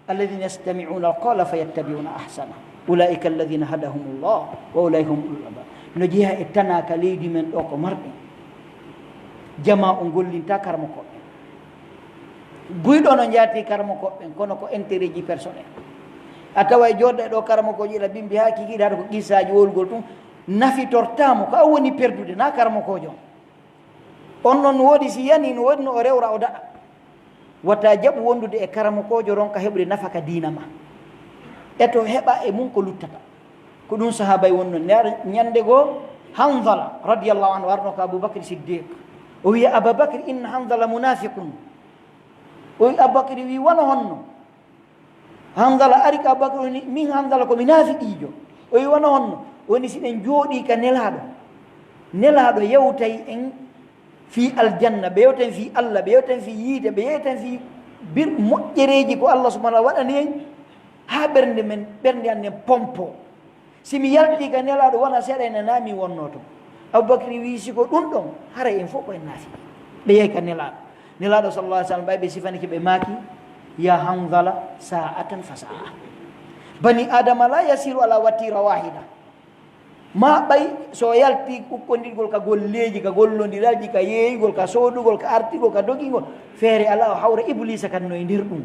alladina yastami'una alqawla fayattabi'una ahsana ulaika alladina hadahumullah wa ulaika hum ulul albab. no jeeha e tanaka leydi men ɗo ko marɓe jama o gollinta karmo koɓɓe, buyɗo no jaati karmo koɓɓen kono ko intérêt ji personnel. a tawa e joɗɗo e ɗo karmo kojo ila bimbi ha kikiɗe hata ko qissaji wolgol tum nafitortamo, ko a woni perdude na karmo kojo on noon woodi si yani no woodi no o rewra o daɗa. watta jaɓu wondude e karmo kojo ronka heɓude nafaka diina ma, eto heɓa e mum ko luttata. ko ɗum sahabay wonno ñande goo Hanzala radiallahu anhu warno ko Aboubacry Siddiq, o wiya Aboubacry inna Hanzala munafiqun, o wi Aboubacry wi wona honno. Hanzala ari ko Aboubacry woni min Hanzala ko minafiqijo, o wi wona honno. woni si ɗen jooɗi ka nelaɗo yewtay en fi aljanna, ɓe yewten fi Allah, ɓe yewten fi yiide, ɓe yewten fi bir moƴƴereji ko Allah subhanahu wa waɗani en ha ɓernde men, ɓernde annen pompo. simi yalti ka nelaɗo wona seeɗa ene naami wonno to. Aboubacry wi siko ɗum ɗon haray en fof koye naafi ɓe yehi ka nelaɗo sallallah alih sallam ɓay ɓe sifaniki ɓe maaki ya Hanzala sa'atan fa sa'a. bani adama la yasiru ala watira wahida, ma ɓay so yalti ukkondirgol ka golleji, ka gollodiraji, ka yeeygol, ka soodugol, ka artigol, ka dogigol, feere ala o hawra iblisa kadi no e nder ɗum.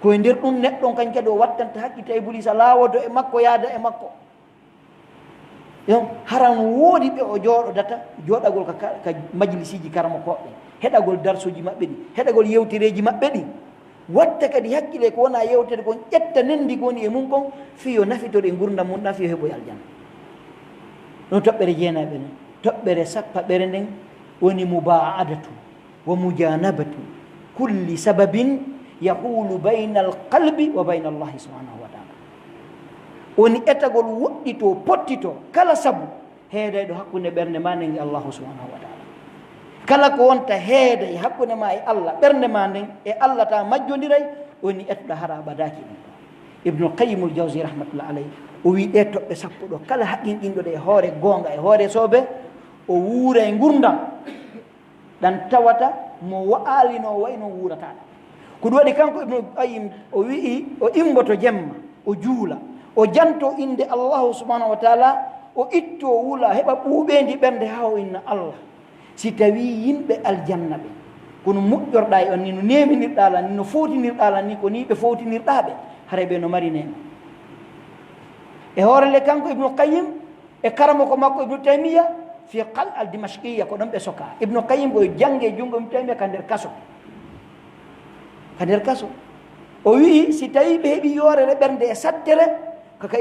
koye nder ɗum neɗɗon kañ kadi o wattanta haqqita iblisa laawodo e makko, yaada e makko. haran woodi ɓe o jooɗodata jooɗagol ka majlisiji karmo koɓɓe, heɗagol darsuji maɓɓe ɗi, heɗagol yewtireji maɓɓe ɗi, watta kadi hakkille ko wona yewtere kon ƴetta nendi ko woni e mum kon fiyo nafitore e gurdam mum ɗa fiyo heɓoy aljanna. ɗum toɓɓere jeenaɓe nden. toɓɓere sappaɓere nden woni mubaadatu wa mujanabatu kulli sababin yahulu bayna alqalbi wa bayna allahi subhanahu wa taala. woni etagol woɗɗito pottito kala sabu heedayɗo hakkunde ɓernde ma nden e allahu subhanahu wa taala. kala ko wonta heeda e hakkunde ma e Allah, ɓernde ma nden e Allah ta majjodiray, woni ettuɗa hara badaki ɗum. Ibnu Qayyimul Jawzi rahmatullah alayhi o wi ɗe toɓɓe sappo ɗo kala haqqinɗinɗo ɗe e hoore goonga e hoore soobe o wuura e gurdam ɗan tawata mo wa'alino wayno wuurataɗa. ko ɗum waɗi kanko Ibnu Qayyim o wi'i o imboto jemma, o juula, o janto inde allahu subhanahu wa taala, o itto wula heɓa ɓuuɓendi ɓernde ha o inna Allah. si tawi yimɓe aljanna ɓe kono moƴƴorɗa e on ni no neminirɗala ni, no fotinirɗala ni, ko ni ɓe fotinirɗaɓe, haray ɓe no mari nema. e hoorele kanko Ibnu Qayyim e karamo ko makko Ibnu Taymiya fi qal al dimashqiya ko ɗon ɓe soka. Ibnu Qayyim koye jangge jungo Ibnu Taymiya ka nder kaso, o wi si tawi ɓe heeɓi yoorere ɓernde e sattere kaka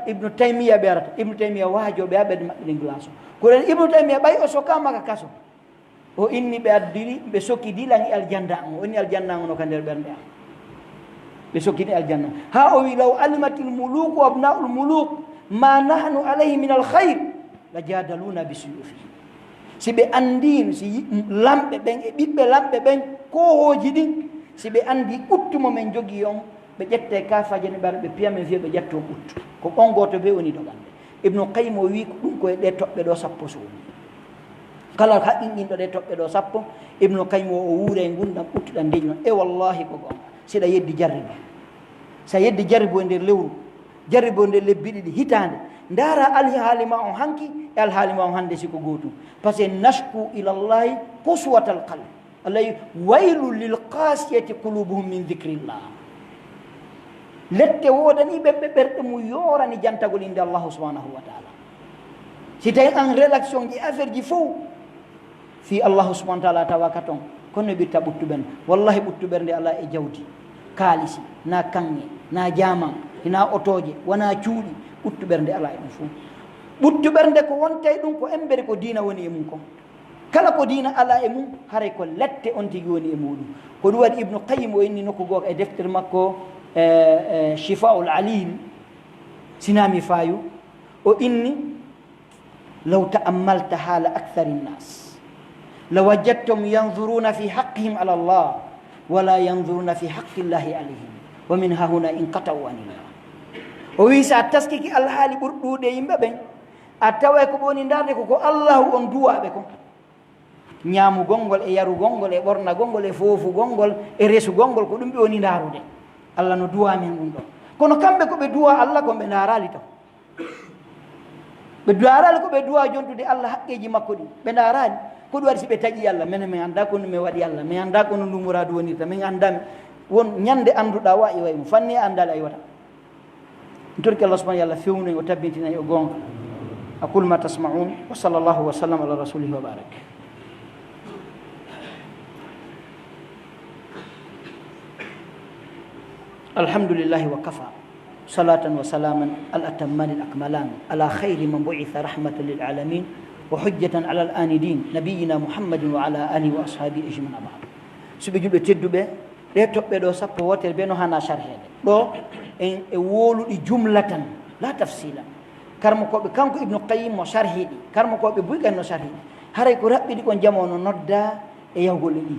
Ibnu Taymiya ɓe arata. Ibnu Taymiya waajoɓe ha ɓerde maɓɓe ɗen glace ko ren Ibnu Taymiya ɓay o sokama ka kaso, o inni ɓe addiri ɓe sokki dilan e aljanna o inni aljanna no ka nder ɓernde am, ɓe sokkini aljanna. ha o wi law alimatil muluk wa abnaul muluk ma nahnu alayhi min alkhayr la jadaluna bi suyufihi. si ɓe andino, si lamɓe ɓen e ɓiɓɓe lamɓe ɓen kohoji ɗin, si ɓe andi ɓuttumo men jogui on, ɓe ƴette kafaje ne ɓara ɓe piya men fiya ɓe ƴetto ɓuttu, ko ɓongoto be woni doɓande. Ibnu Qayyim o wi ko ɗum koye ɗe toɓɓe ɗo sappo so woni. kala haqqinɗo ɗe toɓɓe ɗo sappo ibnu kayyim o wuure e gurdam ɓuttuɗa ndeñno e wallahi ko gonga siɗa yeddi jarriba sa yeddi jarribo e nder lewru jarribo e nder lebbi ɗiɗi hitande ndara alhaalima on hanki e alhaalima on hande siko gootum par ce que nashku ila llahi quswatal qalb allahi waylu lil qasiyati qulubuhum min dhicrillah lette wodani ɓeɓɓe ɓerɗe mum yorani jantagol inde allahu subhanahu wa taala si tawi en rélaction ji affaire ji fof fi allahu subahana taala tawa ka toon kono no ɓirta ɓuttuɓernde wallahi ɓuttuɓernde ala e jawdi kaalisi na kanŋe na jaman na otoje wona cuuɗi ɓuttuɓernde ala e ɗum fof ɓuttuɓernde ko wontay ɗum ko embere ko diina woni e mum ko kala ko diina ala e mum haray ko lette on tigi woni e muɗum ko ɗum waɗi ibnu qayyim o inni nokku gooko e deftere makko chifaul alil sinami fayu o inni law ta'ammalta haala akthari nnas lawajadtum yanzuruna fi haqqihim ala llah wala yanzuruna fi haqqi llahi alayhim wa min ha huna inqata'u anillah o wi sa taskiki alhaali ɓurɗuɗe yimɓe ɓen a tawa ko ɓoni darde koko allahu on duwaɓe ko ñaamugol ngol e yarugol ngol e ɓornagol ngol e foofugol ngol e resugol ngol ko ɗum ɓe woni ndarude allah no duwa men ɗum ɗon kono kamɓe koɓe duwa allah kon ɓe darali taw ɓe darali ko ɓe duwa jontude allah haqqeji makko ɗi ɓe darali ko ɗum waɗi si ɓe taƴi allah mene min anda kono mi waɗi allah mi anda kono ndu muradu wonirta min andami won ñande anduɗa wa iwa mum fanni andal a yiwata torki allah subahana allah fewnoy o tabbitinayi o gonga aqul ma tasmaun wa sallllahu wa sallam ala rasulihi wa barak alhamdulillahi wa kafa salatan wa salaman al atammani al akmalan ala khayri man bu'itha rahmatan lil alamin wa hujjatan ala al anidin nabiyina muhammadin wa ala alihi wa ashabihi ajmain abad suɓe julɓe tedduɓe ɗe toɓɓe ɗo sappo wotere ɓe no hana sarhede ɗo en e woluɗi jumlatan la tafsila karmo koɓe kanko ibnu qayyim mo sarhiɗi karmo koɓe buyƙan no sarhiɗi haray ko raɓɓiɗi kon jamono nodda e yawgol e ɗi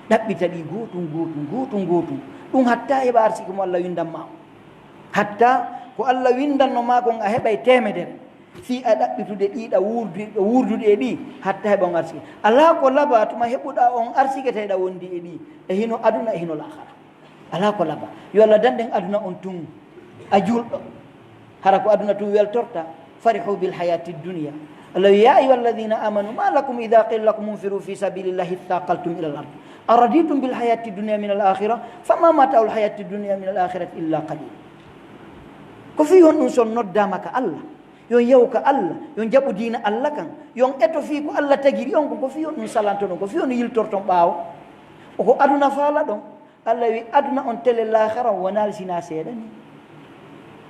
ɗaɓɓita ɗi gotum ɗum hatta heɓa arsiki mo allah windanma o hatta ko allah windanno ma kon a heɓay temedere fi a ɗaɓɓitude ɗiɗa wurdude e ɗi hatta heɓa on arsike ala ko laaɓa tuma heɓuɗa on arsike tawiɗa wondi e ɗi e hino aduna e hino lahara ala ko laaɓa yo allah danɗen aduna on tun a julɗo hara ko aduna tun weltorta farihu bilhayati dunia allah wi ya ayuha alladina amanu ma lakum ida qila lakum unfiru fi sabilillahi thaqaltum ila l ard araditum bilhayati dunia min al akhira fama matau lhayati dunia min al akhirati illa qalil ko fi hon ɗum son noddama ka allah yon yaw ka allah yon jaɓu dina allah kan yon eto fi ko allah tagiri on ko fi on ɗum salanto ɗon ko fi on yiltorton ɓaawo oko aduna faala ɗon allah wi aduna on tele lahara wonal sina seeɗa ni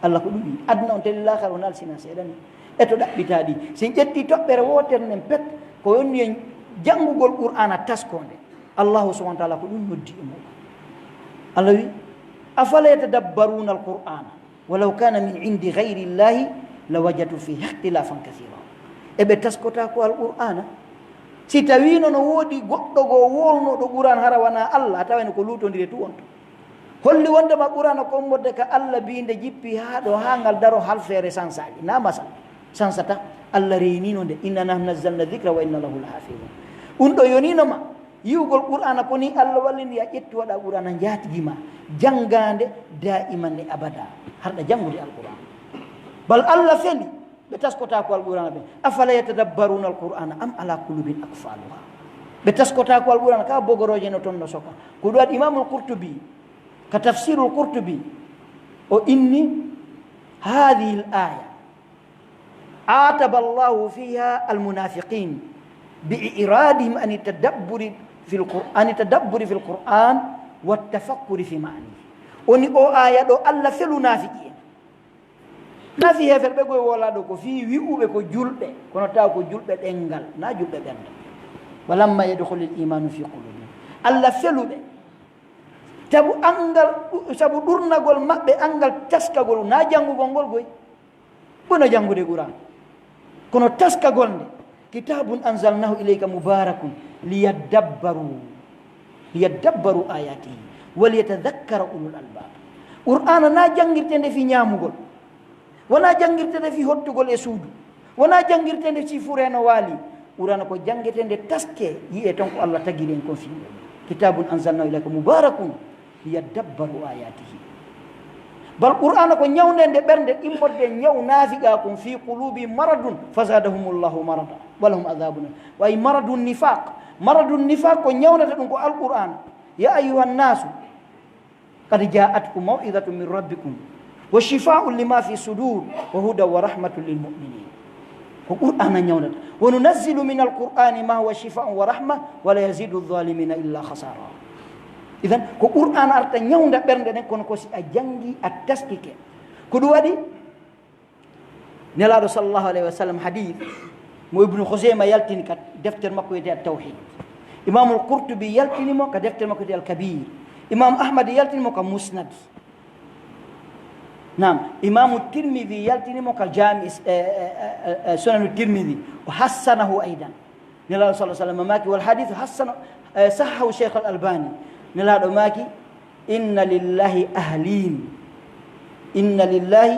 allah ko ɗum wi aduna on tele lahara wonal sina seeɗa ni eto ɗaɓɓita ɗi sin ƴetti toɓɓere wotere nden pet ko yonni en janngugol qur'ana taskonde allahu subahana taala ko ɗum noddi e muɗum allah wi afala yatadabbaruna alqur'ana walaw kana min indi gayri llahi lawajadu fi ihtilafan kathira eɓe taskota ko alqur'ana si tawino no woodi goɗɗo goo wolnoɗo qur'an hara wona allah a tawani ko lutodire tu on to holli wondema qur'ana ko ummorde ka allah binde jippi ha ɗo ha ngal daro halfere sansaji na masal sansata allah reynino nde inna nahnu nazzalna dicra wa inna lahu lahafidun ɗum ɗo yoninoma yiwgol qur'ana ko ni allah wallini a ƴetti waɗa qur'ana jatigima janggande daiman e abada harɗa janngude alqur'an bal allah feli ɓe taskota ko alqur'ana ɓe afala yatadabbaruna alqur'ana am ala kulubin akfaluha ɓe taskota ko alqur'ana ka bogoroje no toon no soka ko ɗum waɗi imamu lqurtubi ka tafsiru lqurtubi o inni hadihi l aya ataba allahu fiha almunafiqin biiradihim an tadabburi fi lqur'an wattafakkuri fi mani oni o aya ɗo allah felu nafiki en nafi hefer ɓe goye wolaɗo ko fi wi'uɓe ko julɓe kono taw ko julɓe ɗengal na julɓe ɓernde walamma yadkhulu l imanu fi qulubihim allah feluɓe tabu angal sabu ɗurnagol maɓɓe angal taskagol na janngugol ngol goy bono janngude qouran kono taskagol nde kitabun anzalnahu ilayka mubarakun liyadabbaru ayatihi waliyatadakkara ulul albab qur'ana na janngirtende fi ñaamugol wona janngirtende fi hottugol e suudu wona janngirtende si fureno waali qur'ana ko jangetende taske yi'e ton ko Allah tagiri en kon fi kitabun anzalna ilayka mubarakun liyadabbaru ayatihi bal qur'ana ko nyawnde bernde immorde nyaw nafiqa kum fi qulubi maradun fazadahumullahu marada walahum adhabun wa maradun nifaq ko nyawnata dum ko alquran ya ayyuhan nasu qad ja'atkum maw'izatun min rabbikum wa shifaa'un lima fi sudur wa huda wa rahmatun lil mu'minin ko qur'ana nyawnata wa nunazzilu min alqur'ani ma huwa shifaa'un wa rahma wa la yazidu adh-dhalimina illa khasara idan ko qur'an arta nyawnda bernde den kono ko si a jangi a taskike ko du wadi nelaado sallallahu alaihi wasallam hadith mo ibnu khuzaimah yaltini kat defter makko yete at-tauhid imam al-qurtubi yaltini mo ka defter makko yete al-kabir imam ahmad yaltini mo ka musnad nam imam at-tirmidhi yaltini mo ka jami sunan at-tirmidhi wa hasanahu aidan nelaado sallallahu alaihi wasallam maki wal hadith hasana sahahu shaykh al-albani nelaɗo maaki inna lillahi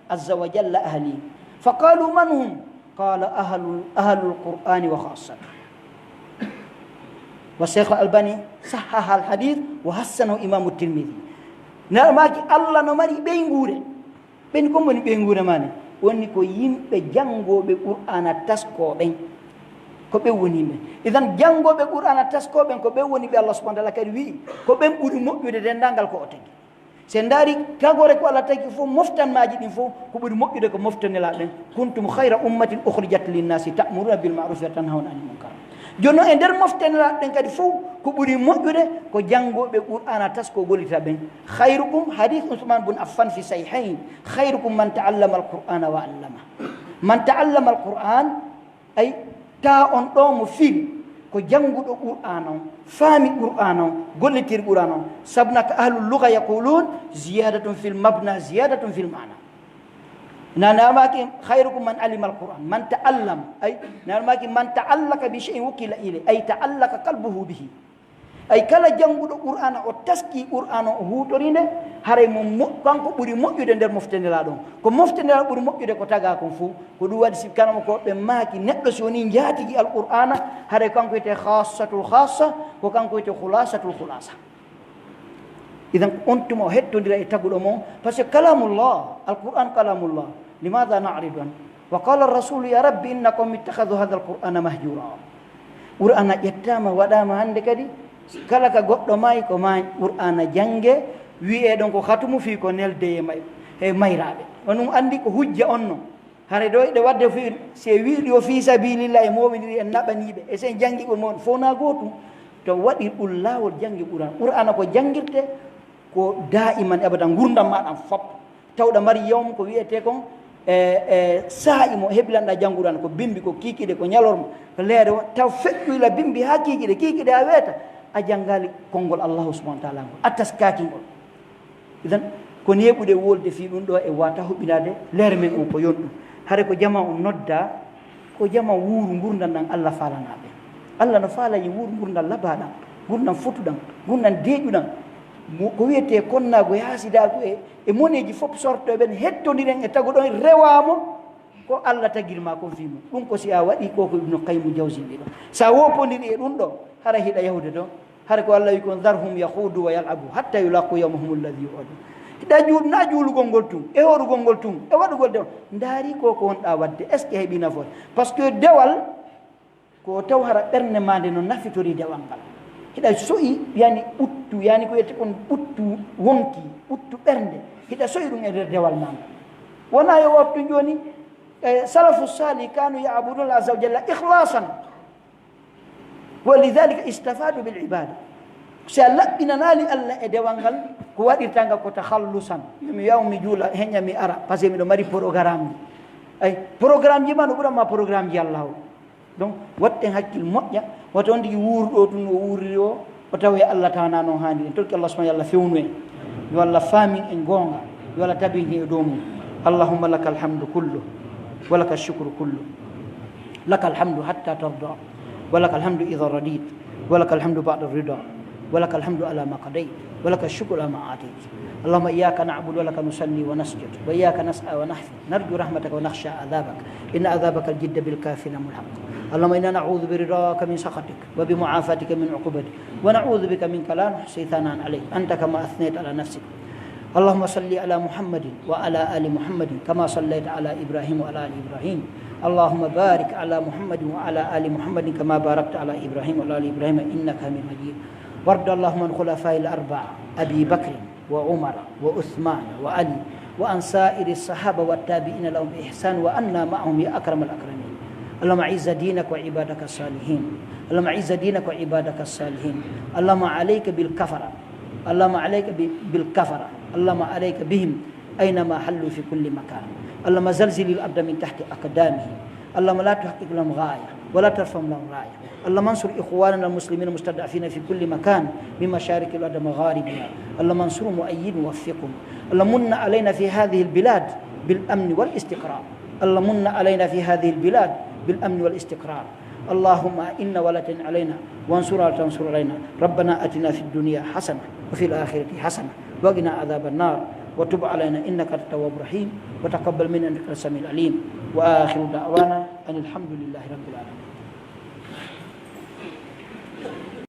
azza wa jalla ahlin fa qalu man hum qala ahlul qur'ani wa khassat wa shaykh albani sahaha al hadith wa hassanahu imam at-tirmidhi nelaɗo maaki allah no mari ɓey nguure ɓen ko woni ɓey nguure mane wonni ko yimɓe jangoɓe qur'ana taskoɓen ko ɓe woni ɓe idan jangoɓe qur'ana taskoɓen ko ɓe woni ɓe Allah subhanahu wa ta'ala kadi wi ko ɓen ɓuri moƴƴude dendagal ko o tagi se ndaari tagore ko Allah tagi fof moftanmaji ɗin fof ko ɓuri moƴƴude ko moftanela ɓen kuntum hayra ummatin ukhrijat linnasi ta'muruna bil ma'ruf wa tanhawna 'anil munkar jonno e nder moftanela ɗen kadi fof ko ɓuri moƴƴude ko jangoɓe qur'ana tasko gollita ɓen khayrukum hadith Uthman bin Affan fi sahihain khayrukum man ta'allama al-qur'ana wa 'allama man ta'allama al-qur'an ay ta on ɗo mo fil ko janguɗo qur'an on faami qur'an on gollitir qur'an on sabnaka ahlul lugha yaqulun ziyadatun fil mabna ziyadatun fil ma'na nanamaki khayrukum man alima alquran man ta'allam ay nanamaki man ta'allaka bi shay'in wukila ilayhi ay ta'allaka qalbuhu bihi ay kala janguɗo qur'ana o taski qur'ana o hutorinde haray mo kanko ɓuri moƴƴude nder moftendela ɗon ko moftendela ɓuri moƴƴude ko taga kon fuu ko ɗum waɗi si kanama ko ɓe maaki neɗɗo so woni jaatigui alqur'ana haray kanko wiyete khassatul khassa ko kanko wiyete khulasatul khulasa idan on tuma o hettodira e taguɗo mon par ce que kalamullah alqur'an kalamullah limadha na'ridu an wa qala ar-rasulu ya rabbi innakum ittakhadhu hadha alqur'ana mahjura qur'ana ƴettama waɗama hande kadi kala ka goɗɗo maayi ko ma qur'ana jange wi'e ɗon ko khatumu fi ko nelde e mayraɓe on ɗum andi ko hujja on no hare ɗo ɗe wadde fi se wiɗi o fi sabilillah e moɓidiri en naɓaniɓe e sen jangi ɓon moon fof na gotum to waɗi ɗum lawol jangi qur'ana ko jangirte ko da'iman abadan gurdam maɗan fop tawɗa mari yawm ko wiyete kon saa'i mo heɓlanɗa janguɗan ko bimbi ko kikiɗe ko ñalorma ko leere taw feƴƴuyla bimbi ha kikiɗe a weeta a jangali konngol allahu subahana wa taala ngol a taskakingol idan ko neɓuɗe wolde fi ɗum ɗo e wata huɓɓinade leere men on ko yonɗum hare ko jama on nodda ko jama wuuru gurdam ɗan allah falanaɓe allah no faalayi wuuru gurdam labaɗam gurdam fotuɗam gurdam deeƴuɗam ko wiyete konnago yaasidago e moneji fof sortoɓen hettodiren e tago ɗon rewamo ko allah tagirma ko fimo ɗum ko si a waɗi ko ibnu qaymu jawsi mbiɗo sa wopodiri e ɗum ɗo hara hiɗa yahude ɗo hara ko allah wi kon darhum yahudu wa yalabu hatta yulaqu yawmahum alladhi yu'adu hiɗa na juulugol ngol tum e horugol ngol tum e waɗugol dewal ndaari ko wonɗa wadde est ce que heeɓi nafoore par ce que dewal ko taw hara ɓernde ma nde no nafitori dewal ngal hiɗa soyi yani ɓuttu yani ko wiyete kon ɓuttu wonki ɓuttu ɓernde hiɗa soyi ɗum e nder dewal ma ngal wona yo waftu joni salafu sali kanu yabuduna azza wa jalla ikhlasan walidhalika istafadu bil ibada si a laɓɓinanali allah e dewal ngal ko waɗirta ngal ko takhallusan mi yaw mi juula heña mi ara par ce que miɗo mari programme ji ay programme ji ma no ɓuranma programme ji allah o donc watten hakkille moƴƴa wata on tigi wuurɗo tun o wuuriri o tawi allah tawana noon hani en tokki allah subahana allah fewnu en yo allah faamin en goonga yo allah tabini e dow mum allahumma laka alhamdu kullu wa laka alshukru kullu laka alhamdu hatta tarda wa laka alhamdu ida radit wa laka alhamdu ba'da rida wa laka alhamdu ala ma qadayt wa laka alshukru ala ma atayt اللهم إياك نعبد ولك نصلي ونسجد وإياك نسعى ونحفظ نرجو رحمتك ونخشى عذابك إن عذابك الجد بالكافرين ملحق اللهم إنا نعوذ برضاك من سخطك وبمعافاتك من عقوبتك ونعوذ بك منك لا نحصي ثناء عليك أنت كما أثنيت على نفسك. اللهم صل على محمد وعلى آل محمد كما صليت على إبراهيم وعلى آل إبراهيم. اللهم بارك على محمد وعلى آل محمد كما باركت على إبراهيم وعلى آل إبراهيم إنك حميد مجيد. وارض اللهم عن خلفاء الأربعة أبي بكر وعمر وعثمان وعلي وعن سائر الصحابة والتابعين لهم بإحسان وأنا معهم يا أكرم الأكرمين. اللهم أعز دينك وعبادك الصالحين. اللهم أعز دينك وعبادك الصالحين. اللهم عليك بالكفرة. اللهم عليك بالكفرة. اللهم عليك بهم أينما حلوا في كل مكان. اللهم زلزل الأرض من تحت أقدامهم. اللهم لا تحقق لهم غاية ولا ترفع لهم راية. اللهم انصر إخواننا المسلمين المستضعفين في كل مكان من مشارق الأرض ومغاربها. اللهم انصرهم وأيدهم ووفقهم. اللهم من علينا في هذه البلاد بالأمن والاستقرار. اللهم من علينا في هذه البلاد بالأمن والاستقرار. اللهم إن ولا تن علينا وانصرنا ولا تنصر علينا. ربنا أتنا في الدنيا حسنة وفي الآخرة حسنة وقنا عذاب النار وتب علينا إنك أنت التواب الرحيم وتقبل منا إنك السميع العليم. وآخر دعوانا أن الحمد لله رب العالمين.